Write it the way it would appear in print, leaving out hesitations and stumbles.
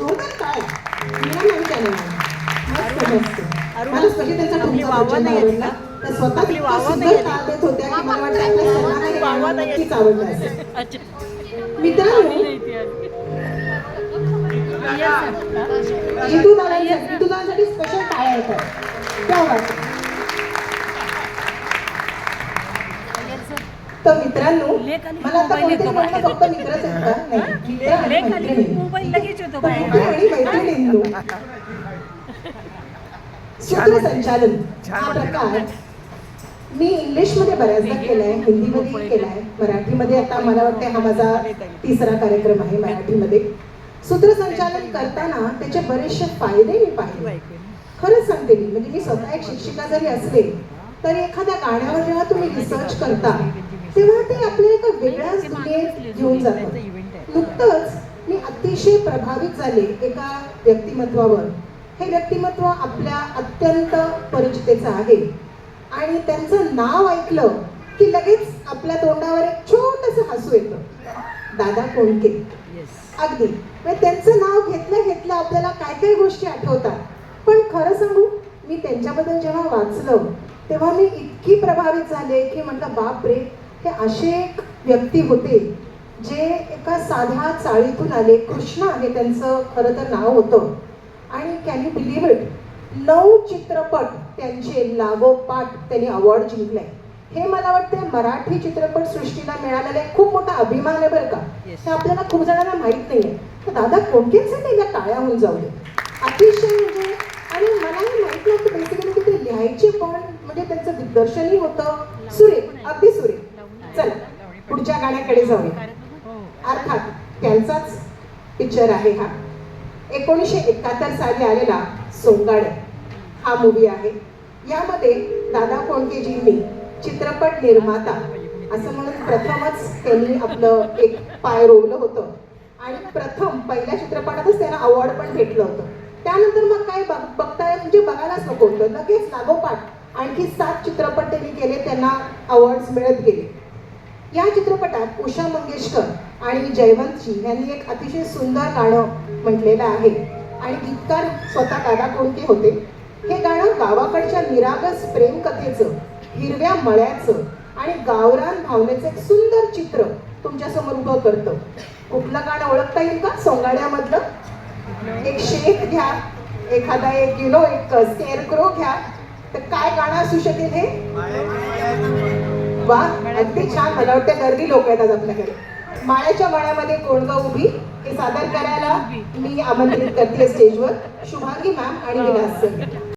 जोरदार काय मला नाही त्याला मस्त मस्त मला स्पेशली त्यांचा तुमचा प्रचंड आवडला त्या स्वतः इतका सुंदर ताल देत होत्या की मला वाटतं आपल्या सर्वांना हे गाणं नक्कीच आवडलं असेल. मित्रांनो जितू दादांसाठी स्पेशल टाळ्या येतात त्या वाटतं. तर मित्रांनो मला आता कोणतरी म्हणणं फक्त मित्रच आहेत का नाही मित्र आणि मैत्रिणींनो सूत्रसंचालन हा प्रकार मी इंग्लिशमध्ये बऱ्याचदा केलाय, हिंदीमध्ये केलाय, मराठीमध्ये आता मला वाटते हा माझा तिसरा कार्यक्रम आहे मराठीमध्ये. सूत्रसंचालन करताना त्याचे बरेचसे फायदे मी पाहिले. खरंच सांगते मी म्हणजे मी स्वतः एक शिक्षिका जरी असले तरी एखाद्या गाण्यावर जेव्हा तुम्ही रिसर्च करता तेव्हा ते आपल्या एका वेगळ्याच दुनियेत घेऊन जातं. नुकतंच मी अतिशय प्रभावित झाले एका व्यक्तिमत्वावर. हे व्यक्तिमत्व आपल्या अत्यंत परिचितेचं आहे आणि त्यांचं नाव ऐकलं की लगेच आपल्या तोंडावर एक छोटंसं हसू येतं. दादा कोंडके. अगदी म्हणजे त्यांचं नाव घेतलं घेतलं आपल्याला काय काय गोष्टी आठवतात. पण खरं सांगू मी त्यांच्याबद्दल जेव्हा वाचलं तेव्हा मी इतकी प्रभावित झाले की म्हटलं बाप रे हे असे एक व्यक्ती होते जे एका साध्या चाळीतून आले. कृष्णा हे त्यांचं खरं तर नाव होतं आणि कॅन यू बिलीव्ह इट 9 चित्रपट त्यांचे लागोपाठ त्यांनी अवॉर्ड जिंकले. हे मला वाटते मराठी चित्रपट सृष्टीला मिळालेला एक खूप मोठा अभिमान आहे बरं का. हे आपल्याला खूप जणांना माहीत नाही आहे. तर दादा कोंडकेंसाठी या टाळ्या होऊन जाऊ दे. अतिशय म्हणजे आणि मलाही माहीत नव्हतं बेसिकली की ते लिहायचे पण म्हणजे त्यांचं दिग्दर्शनही होतं. सुरेख अगदी सुरेख. चला पुढच्या गाण्याकडे जाऊया. अर्थात त्यांचाच पिक्चर आहे हा. 1971 साली आलेला सोंगाड्या हा मूवी आहे. यामध्ये दादा कोंडकेजींनी चित्रपट निर्माता असं म्हणून प्रथमच त्यांनी आपलं एक पाय रोवलं होतं आणि प्रथम पहिल्या चित्रपटातच त्यांना अवॉर्ड पण भेटलं होतं. त्यानंतर मग काय बघताय म्हणजे बघायलाच नको होतं. लगेच लागोपाठ आणखी 7 चित्रपट त्यांनी केले. त्यांना अवॉर्ड्स मिळत गेले. या चित्रपटात उषा मंगेशकर आणि जयवंतजी यांनी एक अतिशय सुंदर गाणं म्हटलेलं आहे आणि गीतकार स्वतः दादा कोंडके होते. हे गाणं गावाकडच्या निरागस प्रेमकथेचं, हिरव्या मळ्याचं आणि गावरान भावनेचं एक सुंदर चित्र तुमच्यासमोर उभं करतं. कुठलं गाणं ओळखता येईल का सोंगाड्यामधलं? एक शेत घ्या, एखादा एक एक स्केअरक्रो घ्या. तर काय गाणं असू शकेल हे? वा अगदी छान. मला वाटतं गर्दी लोक आहेत आज आपल्याकडे. माळ्याच्या मळ्यामध्ये कोणगं उभी हे सादर करायला मी आमंत्रित करते स्टेजवर शुभांगी मॅम आणि विलास सर.